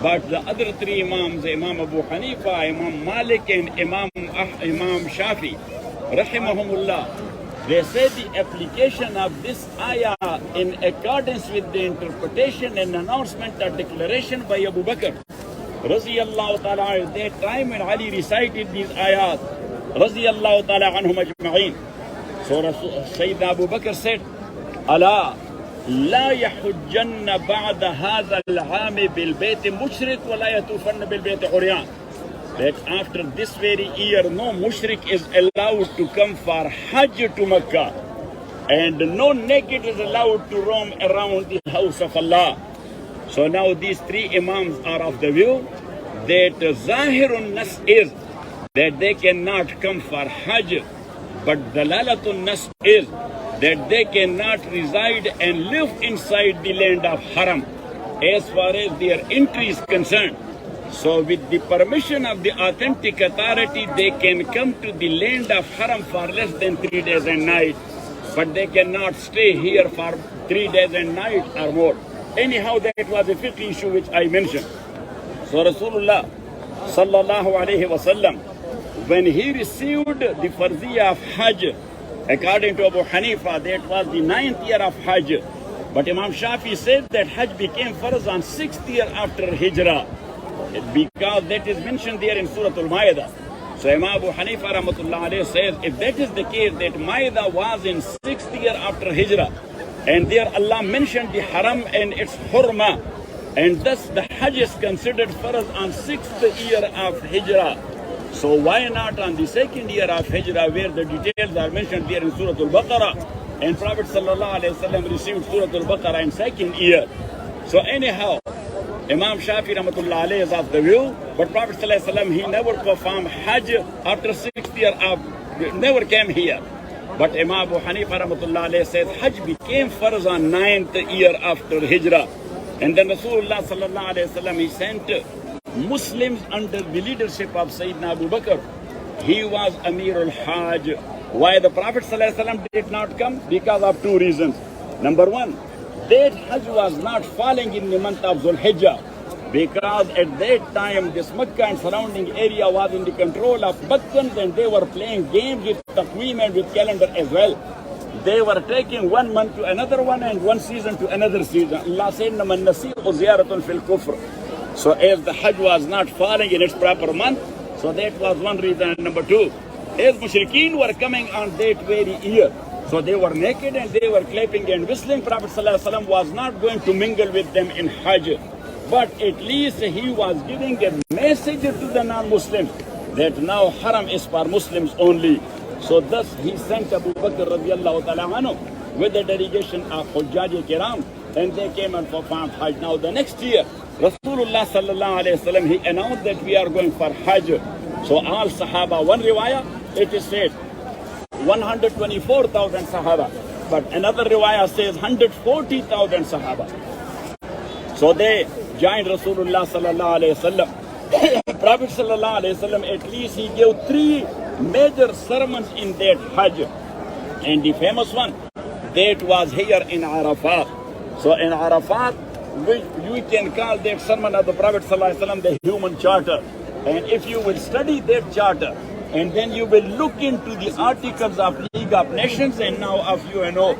But the other three Imams, Imam Abu Hanifa, Imam Malik and Imam Shafi, rahimahumullah, they say the application of this ayah in accordance with the interpretation and announcement or declaration by Abu Bakr, Raziyallahu ta'ala, at that time when Ali recited these ayat, Raziyallahu ta'ala anhum ajma'in. So Sayyidina Abu Bakr said, Allah, لا يحجن بعد هذا العام بالبيت مشرك ولا يطوفن بالبيت عريان. That after this very year, no mushrik is allowed to come for Hajj to Mecca, and no naked is allowed to roam around the house of Allah. So now these three Imams are of the view that Zahirun Nas is that they cannot come for Hajj, but Dalalatun Nas is that they cannot reside and live inside the land of Haram as far as their entry is concerned. So with the permission of the authentic authority, they can come to the land of Haram for less than 3 days and night, but they cannot stay here for 3 days and night or more. Anyhow, that was a fiqh issue which I mentioned. So Rasulullah sallallahu alayhi wasallam, when he received the farziyah of Hajj, according to Abu Hanifa, that was the 9th year of Hajj. But Imam Shafi said that Hajj became farz on 6th year after Hijrah, because that is mentioned there in Surah Al-Ma'idah. So Imam Abu Hanifa rahmatullah alayhi says, if that is the case, that Ma'idah was in 6th year after Hijrah, and there Allah mentioned the Haram and its Hurma, and thus the Hajj is considered farz on 6th year of Hijrah. So why not on the 2nd year of Hijrah, where the details are mentioned there in Surah Al-Baqarah, and Prophet sallallahu alaihi wasallam received Surah Al-Baqarah in 2nd year. So anyhow, Imam Shafi rahmatullah alayhi is of the view, but Prophet sallallahu alaihi wasallam, he never performed Hajj after 6th year of, never came here. But Imam Abu Hanifa rahmatullah alayhi says Hajj became farz on 9th year after Hijrah. And then Rasulullah sallallahu alayhi wasallam, he sent Muslims under the leadership of Sayyidina Abu Bakr. He was Amirul Hajj. Why the Prophet ﷺ did not come? Because of two reasons. Number one, that Hajj was not falling in the month of Dhul Hijjah, because at that time this Mecca and surrounding area was in the control of Meccans, and they were playing games with taqweem and with calendar as well. They were taking one month to another one and one season to another season. Allah said, "Naman nasi'u ziyaratun fil kufr." So as the Hajj was not falling in its proper month, so that was one reason. And number two, as mushrikeen were coming on that very year, so they were naked and they were clapping and whistling. Prophet ﷺ was not going to mingle with them in Hajj, but at least he was giving a message to the non-Muslims that now Haram is for Muslims only. So thus he sent Abu Bakr radiyallahu ta'ala anhu with the delegation of Hujjaj Kiram, and they came and performed Hajj. Now the next year, Rasulullah sallallahu alayhi wasallam, he announced that we are going for Hajj. So all Sahaba, one riwayah, it is said 124,000 Sahaba, but another riwayah says 140,000 Sahaba. So they joined Rasulullah sallallahu alayhi wasallam. Prophet sallallahu alayhi wasallam, at least he gave 3 major sermons in that Hajj, and the famous one that was here in Arafat. So in Arafat, we can call that sermon of the Prophet ﷺ the human charter. And if you will study that charter, and then you will look into the articles of League of Nations and now of UNO,